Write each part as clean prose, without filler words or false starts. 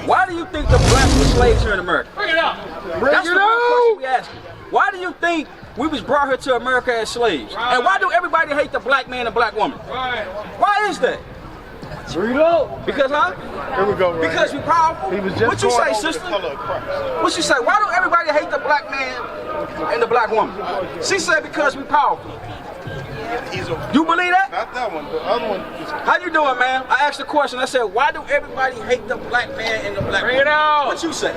Why do you think the blacks were slaves here in America? Bring it up. That's the real question we asking. Why do you think we was brought here to America as slaves? Right. And why do everybody hate the black man and black woman? Right. Why is that? Because, huh? Here we go. Right because we powerful? He was just what you say, sister? What you say? Why do everybody hate the black man and the black woman? She said because we powerful. You believe that? Not that one. The other one. How you doing, man? I asked the question. I said, why do everybody hate the black man and the black woman? Bring it out. What you say?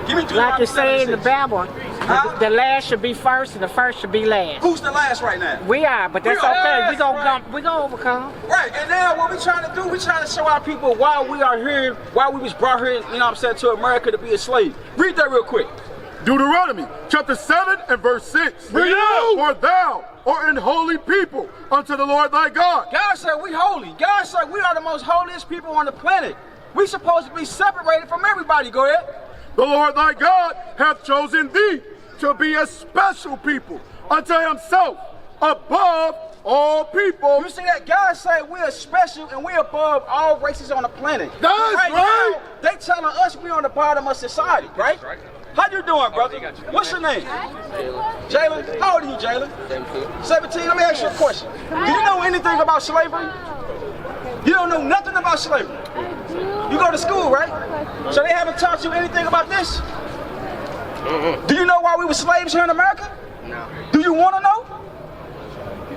Give me like you say in the Bible, the last should be first and the first should be last. Who's the last right now? We are, but that's okay. We gonna overcome. Right, and now what we trying to do, we trying to show our people why we are here, why we was brought here, you know what I'm saying, to America to be a slave. Read that real quick. Deuteronomy chapter 7 and verse 6. For thou art an holy people unto the Lord thy God. God said we holy. God said we are the most holiest people on the planet. We supposed to be separated from everybody. Go ahead. The Lord thy God hath chosen thee to be a special people unto himself above all people. You see that? God said we are special and we above all races on the planet. That's right. Now, they telling us we on the bottom of society, right? How you doing, brother? What's your name? Jalen. How old are you, Jalen? 17. Let me ask you a question. Do you know anything about slavery? You don't know nothing about slavery. You go to school, right? So they haven't taught you anything about this? Do you know why we were slaves here in America? No. Do you want to know?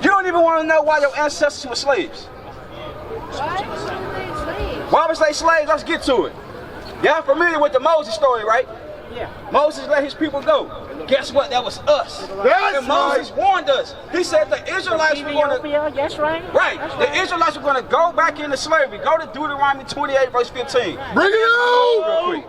You don't even want to know why your ancestors were slaves. Why was they slaves? Let's get to it. Y'all familiar with the Moses story, right? Yeah. Moses let his people go. Guess what? That was us. And Moses warned us. He said the Israelites were going to... That's right. Right. The Israelites were going to go back into slavery. Go to Deuteronomy 28, verse 15. Bring it out! Real quick.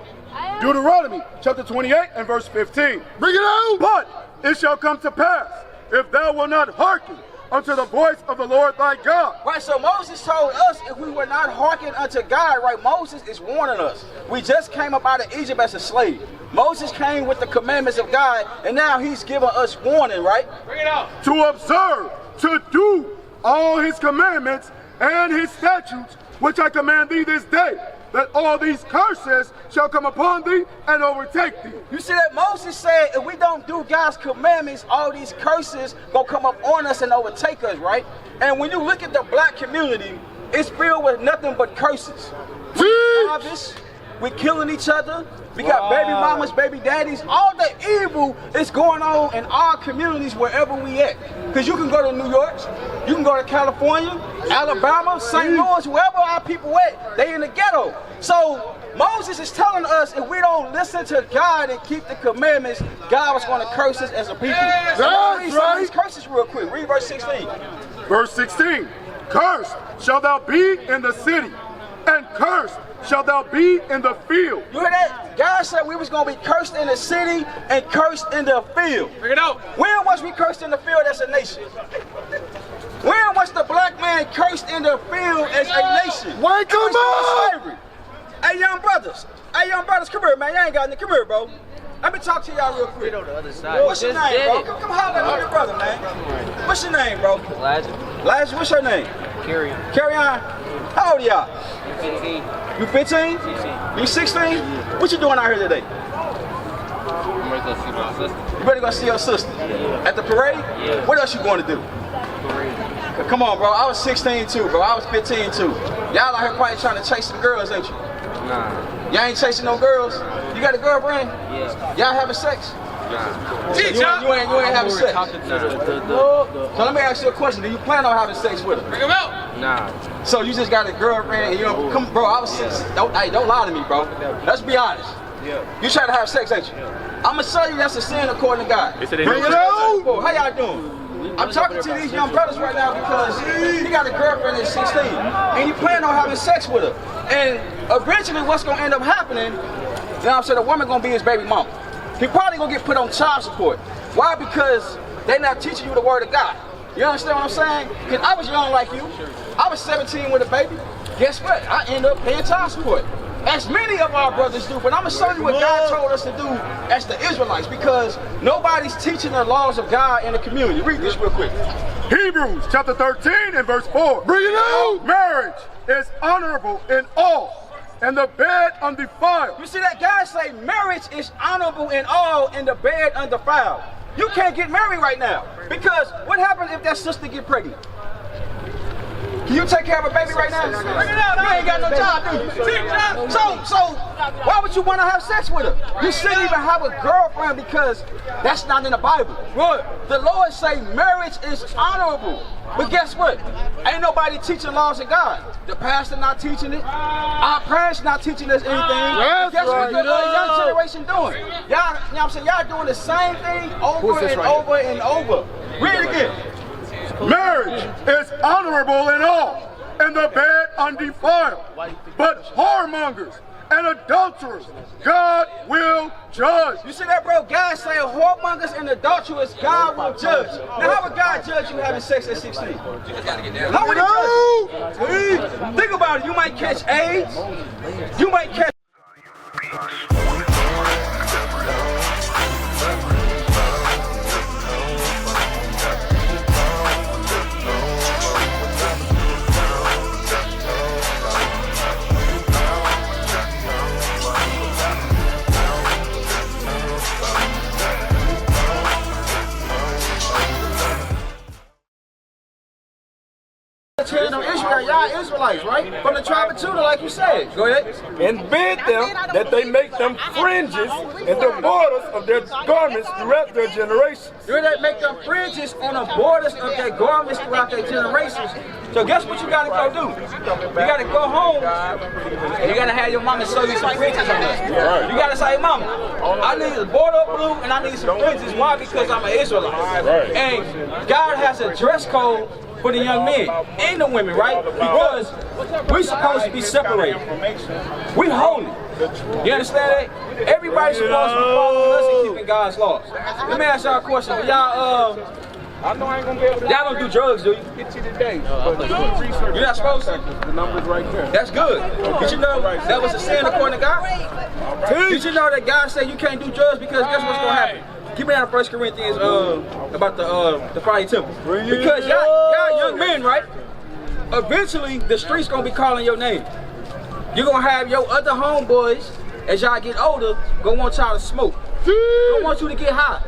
Deuteronomy chapter 28 and verse 15. Bring it out! But it shall come to pass, if thou wilt not hearken unto the voice of the Lord thy God. Right, so Moses told us if we were not hearkening unto God, right, Moses is warning us. We just came up out of Egypt as a slave. Moses came with the commandments of God, and now he's giving us warning, right? Bring it out. To observe, to do all his commandments and his statutes, which I command thee this day, that all these curses shall come upon thee and overtake thee. You see that Moses said if we don't do God's commandments, all these curses gonna come up on us and overtake us, right? And when you look at the black community, it's filled with nothing but curses. We killing each other. We got baby mamas, baby daddies. All the evil is going on in our communities wherever we at. Because you can go to New York, you can go to California, Alabama, St. Louis, wherever our people at, they in the ghetto. So Moses is telling us if we don't listen to God and keep the commandments, God was going to curse us as a people. That's read some right. of these curses real quick. Read verse 16. Verse 16. Cursed shalt thou be in the city, and cursed shalt thou be in the field. You hear that? God said we was going to be cursed in the city and cursed in the field. Bring it out. When was we cursed in the field as a nation? When was the black man cursed in the field as a nation? Wake them up! Hey, young brothers, come here, man. You ain't got nothing. Come here, bro. Let me talk to y'all real quick. On the other side. What's your name, bro? Come holler at your brother, man. What's your name, bro? Elijah. What's your name? Carry on. How old are y'all? 15. You 15? 16. You 16? What you doing out here today? I'm ready to go see my sister. You better go see your sister. At the parade? Yeah. What else you going to do? Parade. Come on, bro. I was 16 too, bro. I was 15 too. Y'all out here probably trying to chase some girls, ain't you? Nah. Y'all ain't chasing no girls? You got a girlfriend? Yeah. Y'all having sex? Nah. So you ain't having sex? So let me ask you a question. Do you plan on having sex with her? Bring him out. Nah. So you just got a girlfriend and you don't come, bro, I was 16. Don't lie to me, bro. Let's be honest. You trying to have sex, ain't you? I'm gonna show you that's a sin according to God. Bring it out! How y'all doing? I'm talking to these young brothers right now because he got a girlfriend at 16 and he plan on having sex with her. And eventually what's gonna end up happening, you know what I'm saying, the woman gonna be his baby mama. He probably gonna get put on child support. Why? Because they not teaching you the word of God. You understand what I'm saying? Because I was young like you. I was 17 with a baby. Guess what? I end up paying child support. As many of our brothers do, but I'm going to show you what God told us to do as the Israelites because nobody's teaching the laws of God in the community. Read this real quick. Hebrews chapter 13 and verse 4. Bring it out! Marriage is honorable in all, and the bed undefiled. You see that guy say marriage is honorable in all and the bed undefiled. You can't get married right now because what happens if that sister get pregnant? Can you take care of a baby right now? You ain't got no job, do you? So why would you want to have sex with her? You shouldn't even have a girlfriend because that's not in the Bible. The Lord say marriage is honorable. But guess what? Ain't nobody teaching laws of God. The pastor not teaching it. Our parents not teaching us anything. Guess what the young generation doing? Y'all, you know what I'm saying? Y'all doing the same thing over and over and over. Read it again. Marriage is honorable in all, and the bed undefiled. But whoremongers and adulterers, God will judge. You see that, bro? God saying whoremongers and adulterers, God will judge. Now, how would God judge you having sex at 16? How would he judge you? Think about it. You might catch AIDS. You might catch. Y'all Israelites, right? From the tribe of Judah, like you said. Go ahead. And bid them that they make them fringes and the borders of their garments throughout their generations. You hear that? Make them fringes on the borders of their garments throughout their generations. So guess what you gotta go do? You gotta go home and you gotta have your mama sew you some fringes on that. You gotta say, Mama, I need a border of blue and I need some fringes. Why? Because I'm an Israelite. And God has a dress code for the young men and the women, right? Because we're supposed to be separated. We holy. You understand that? Everybody's supposed to be following us and keeping God's laws. Let me ask y'all a question. Y'all don't do drugs, do you? You're not supposed to? The number's right there. That's good. Did you know that was a sin according to God? Did you know that God said you can't do drugs because guess what's going to happen? Keep me out of 1 Corinthians about the fiery temple. Because y'all young men, right? Eventually, the streets gonna be calling your name. You're gonna have your other homeboys, as y'all get older, gonna want y'all to smoke. Gonna want you to get high.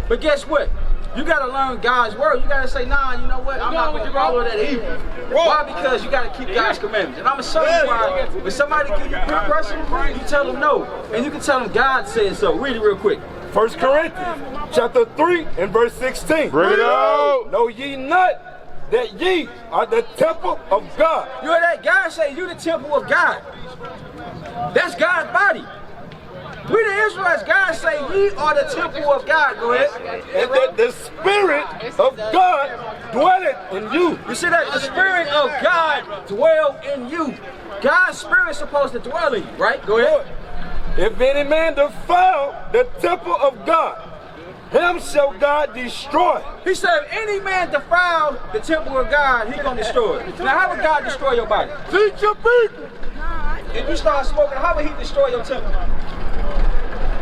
But guess what? You gotta learn God's word. You gotta say, nah, you know what? I'm not gonna follow that evil. Why? Because you gotta keep God's commandments. And I'm gonna show you why. When somebody give you peer pressure, you tell them no. And you can tell them God said so. Read it real quick. 1 Corinthians chapter 3 and verse 16. Bring it out. Know ye not that ye are the temple of God? You hear that? God say you the temple of God. That's God's body. We the Israelites, God say ye are the temple of God. Go ahead. And that the Spirit of God dwelleth in you. You see that? The Spirit of God dwell in you. God's Spirit is supposed to dwell in you, right? Go ahead. If any man defile the temple of God, him shall God destroy. He said, if any man defile the temple of God, he's going to destroy it. Now, how would God destroy your body? Teach your people. If you start smoking, how would he destroy your temple?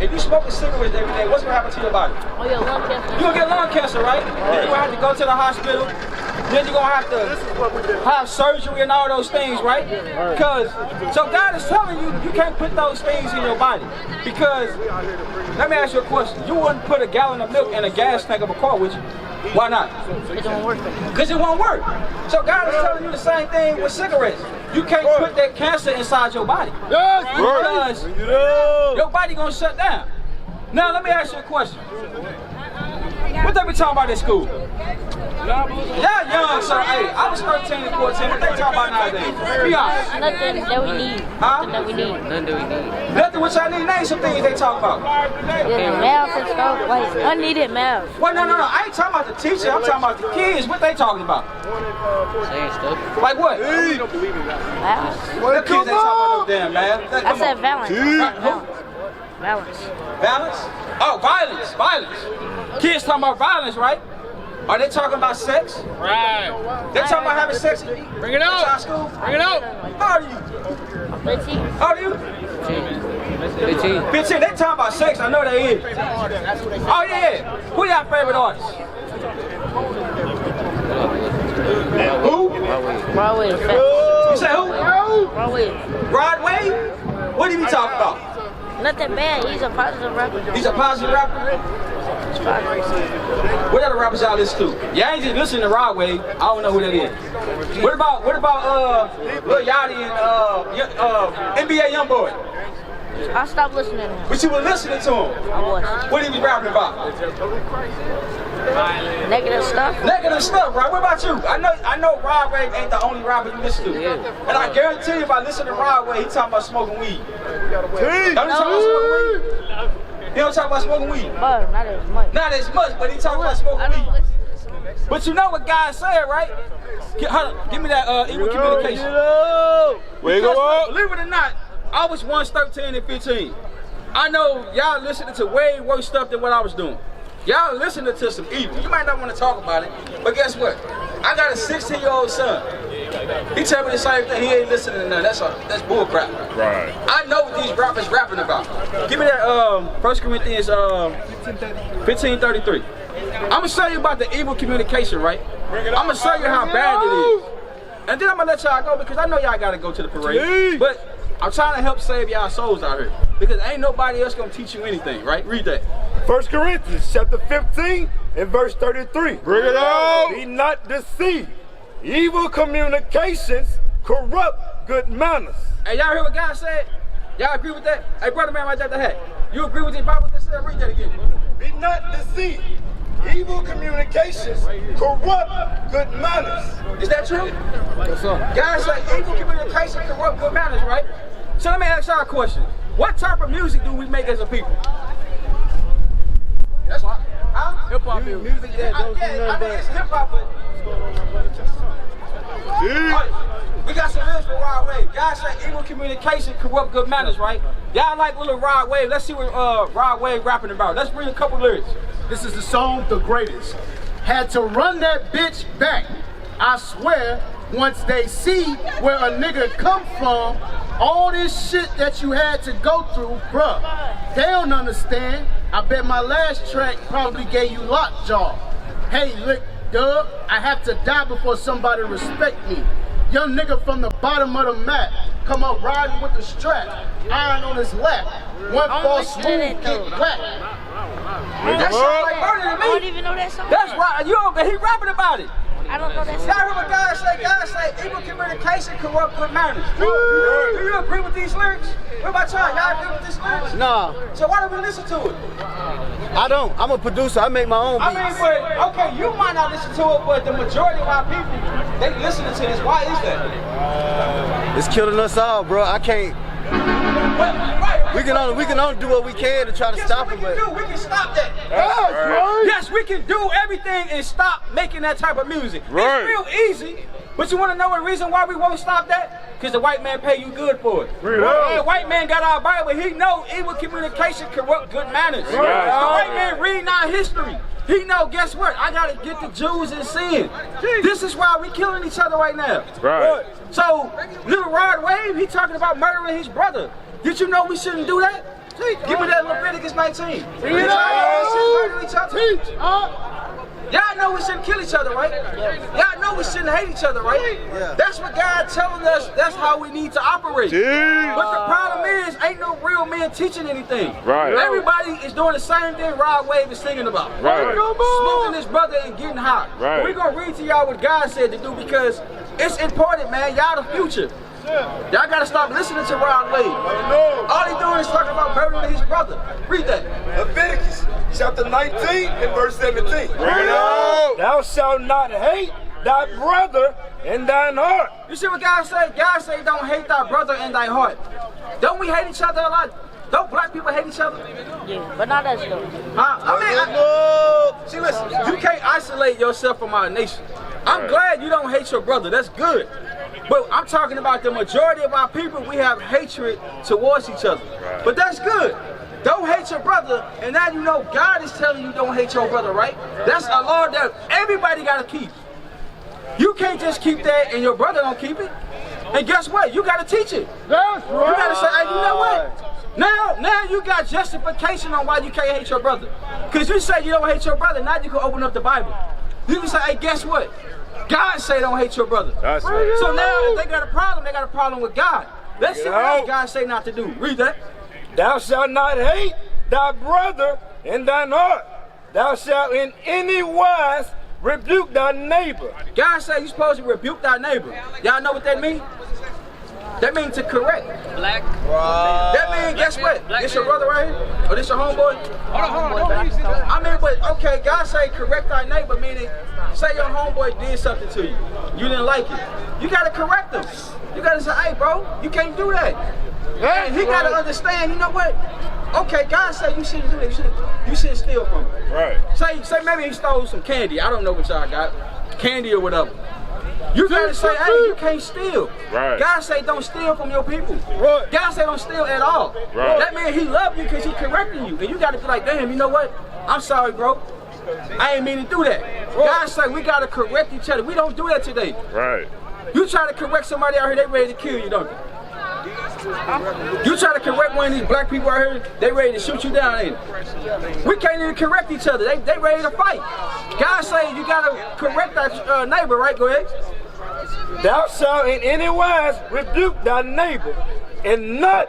If you smoke cigarettes every day, what's going to happen to your body? You're going to get lung cancer, right? Then you're going to have to go to the hospital. Then you're going to have surgery and all those things, right? Because, so God is telling you, you can't put those things in your body. Because, let me ask you a question. You wouldn't put a gallon of milk in a gas tank of a car, would you? Why not? It don't work. Because it won't work. So God is telling you the same thing with cigarettes. You can't put that cancer inside your body. Because your body going to shut down. Now, let me ask you a question. What they be talking about in school? Y'all young, so hey, I was 13 and 14. What they talking about nowadays? Be honest. Nothing that we need. Huh? Nothing that we need. None that we need. Nothing what y'all need. Name some things they talk about. Yeah, math and stuff, like unneeded math. Well, no. I ain't talking about the teacher. I'm talking about the kids. What they talking about? Saying stuff. Like what? Balance. The kids ain't talking about no damn man. I said balance. Balance. Balance? Oh, violence. Violence. Kids talking about violence, right? Are they talking about sex? Right. They talking about having sex? Bring it out. School? Bring it out. How old are you? 15. How old are you? 15. 15. They talking about sex. I know they is. Oh, yeah. Who y'all favorite artists? Who? Broadway. You say who? Broadway. Broadway? What did he talk about? Nothing bad. He's a positive rapper. He's a positive rapper? What other rappers y'all listen to? Y'all ain't just listening to Rod Wave. I don't know who that is. What about Lil Yachty and NBA Youngboy? I stopped listening to him. But you were listening to him. I was. What he was rapping about? Negative stuff. Negative stuff, right? What about you? I know Rod Wave ain't the only rapper you listen to. And I guarantee you if I listen to Rod Wave, he talking about smoking weed. Don't he talk about smoking weed? He don't talk about smoking weed. But not as much. Not as much, but he talking about smoking weed. But you know what God said, right? Give me that evil communication. Believe it or not, I was once 13 and 15. I know y'all listening to way worse stuff than what I was doing. Y'all listening to some evil. You might not want to talk about it, but guess what? I got a 16-year-old son. He tell me the same thing. He ain't listening to none. That's bull crap. Right. I know what these rappers rapping about. Give me that 1 Corinthians 15:33. I'm gonna show you about the evil communication, right? I'm gonna show you how bad it is, and then I'm gonna let y'all go because I know y'all gotta go to the parade. But I'm trying to help save y'all souls out here because ain't nobody else gonna teach you anything, right? Read that. 1 Corinthians chapter 15 and verse 33. Bring it out. Be not deceived. Evil communications corrupt good manners. Hey, y'all hear what God said? Y'all agree with that? Hey, brother man, right there the hat. You agree with the Bible that said? Read that again. Be not deceived. Evil communications corrupt good manners. Is that true? Yes, sir. God said evil communication corrupt good manners, right? So let me ask y'all a question. What type of music do we make as a people? That's what. Huh? Hip-hop music that don't do nothing but... it's hip-hop, but... We got some lyrics for Rod Wave. God said evil communication corrupt good manners, right? Y'all like little Rod Wave. Let's see what Rod Wave rapping about. Let's bring a couple lyrics. This is the song, The Greatest. Had to run that bitch back. I swear, once they see where a nigga come from, all this shit that you had to go through, bruh, they don't understand. I bet my last track probably gave you lockjaw. Hey, look, dub, I have to die before somebody respect me. Young nigga from the bottom of the map, come up riding with the strap, iron on his lap. One false move, get whacked. That sounds like murder to me. I don't even know that song. That's right. He rapping about it. I don't know that song. Y'all heard what God say? God say evil communication corrupt good manners. Do you agree with these lyrics? What about y'all? Y'all agree with these lyrics? Nah. So why don't we listen to it? I don't. I'm a producer. I make my own beats. I mean, but okay, you might not listen to it, but the majority of our people, they listening to this. Why is that? It's killing us all, bro. I can't. We can only do what we can to try to stop it. We can stop that. Right. Yes, we can do everything and stop making that type of music. Right. It's real easy. But you want to know the reason why we won't stop that? Because the white man pay you good for it. The white man got our Bible. He know evil communication corrupt good manners. The white man reading our history. He know, guess what? I got to get the Jews in sin. This is why we killing each other right now. Right. So, little Rod Wave, he talking about murdering his brother. Did you know we shouldn't do that? Give me that Leviticus 19. Y'all know we shouldn't kill each other, right? Y'all know we shouldn't hate each other, right? That's what God telling us. That's how we need to operate. But the problem is, ain't no real men teaching anything. Right. Everybody is doing the same thing Rod Wave is singing about. Right. Smoking his brother and getting high. Right. We're going to read to y'all what God said to do because it's important, man. Y'all the future. Y'all gotta stop listening to Rod Wave. All he doing is talking about murdering his brother. Read that. Leviticus chapter 19 and verse 17. Thou shalt not hate thy brother in thine heart. You see what God say? God say don't hate thy brother in thy heart. Don't we hate each other a lot? Don't black people hate each other? Yeah, but not us though. See, listen, you can't isolate yourself from our nation. I'm glad you don't hate your brother. That's good. But I'm talking about the majority of our people, we have hatred towards each other. But that's good. Don't hate your brother, and now you know God is telling you don't hate your brother, right? That's a law that everybody got to keep. You can't just keep that and your brother don't keep it. And guess what? You got to teach it. That's right. You got to say, hey, you know what? Now you got justification on why you can't hate your brother. Because you say you don't hate your brother, now you can open up the Bible. You can say, hey, guess what? God say don't hate your brother. That's right. So now if they got a problem with God. Let's see what else God say not to do. Read that. Thou shalt not hate thy brother in thine heart. Thou shalt in any wise rebuke thy neighbor. God say you supposed to rebuke thy neighbor. Y'all know what that means? That means to correct. Black. That means, guess what? This your brother right here? Or this your homeboy? Hold on. I mean, but okay, God say correct thy neighbor, meaning say your homeboy did something to you. You didn't like it. You gotta correct him. You gotta say, hey bro, you can't do that. And he gotta understand, you know what? Okay, God say you shouldn't do that. You shouldn't steal from him. Right. Say maybe he stole some candy. I don't know what y'all got. Candy or whatever. You gotta say, hey, you can't steal. Right. God say don't steal from your people. Right. God say don't steal at all. Right. That means he love you because he correcting you. And you gotta be like, damn, you know what? I'm sorry, bro. I ain't mean to do that. Right. God say we gotta correct each other. We don't do that today. Right. You try to correct somebody out here, they ready to kill you, don't you? You try to correct one of these black people out here, they ready to shoot you down, ain't it? We can't even correct each other. They ready to fight. God say you gotta correct that neighbor, right? Go ahead. Thou shalt in any wise rebuke thy neighbor and not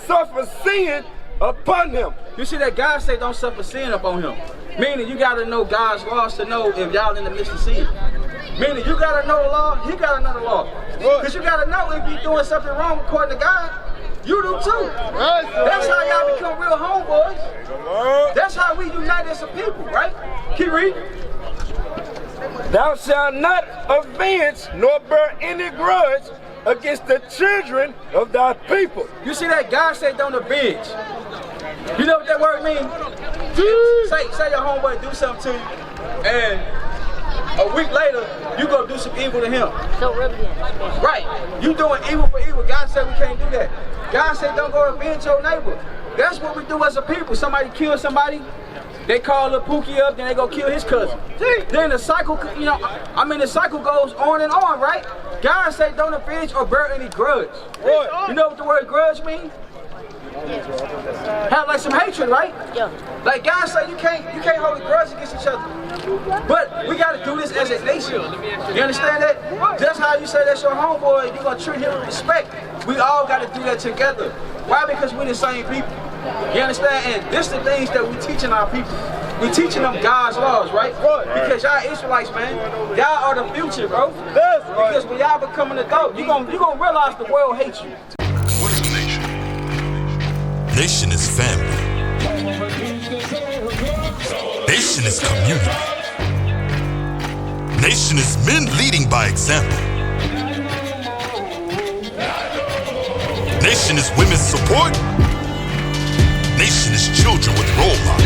suffer sin upon him. You see that God say don't suffer sin upon him. Meaning you gotta know God's laws to know if y'all in the midst of sin. Meaning you gotta know the law, he gotta know the law. Because you gotta know if you're doing something wrong according to God, you do too. That's how y'all become real homeboys. That's how we unite as a people, right? Keep reading. Thou shalt not avenge nor bear any grudge against the children of thy people. You see that God said don't avenge. You know what that word means? Say your homeboy do something to you, and a week later you go do some evil to him. So revenge. Right. You doing evil for evil. God said we can't do that. God said don't go avenge your neighbor. That's what we do as a people. Somebody kills somebody, they call Lil Pookie up, then they go kill his cousin. Then the cycle, the cycle goes on and on, right? God said don't avenge or bear any grudge. You know what the word grudge means? Have like some hatred, right? Yeah. Like God said you can't hold a grudge against each other. But we gotta do this as a nation. You understand that? Just how you say that's your homeboy, you're gonna treat him with respect. We all gotta do that together. Why? Because we're the same people. You understand? And this the things that we teaching our people. We teaching them God's laws, right? Because y'all Israelites, man, y'all are the future, bro. Because when y'all become an adult, you gonna realize the world hates you. What is a nation? Nation is family. Nation is community. Nation is men leading by example. Nation is women's support. Nation is children with role models.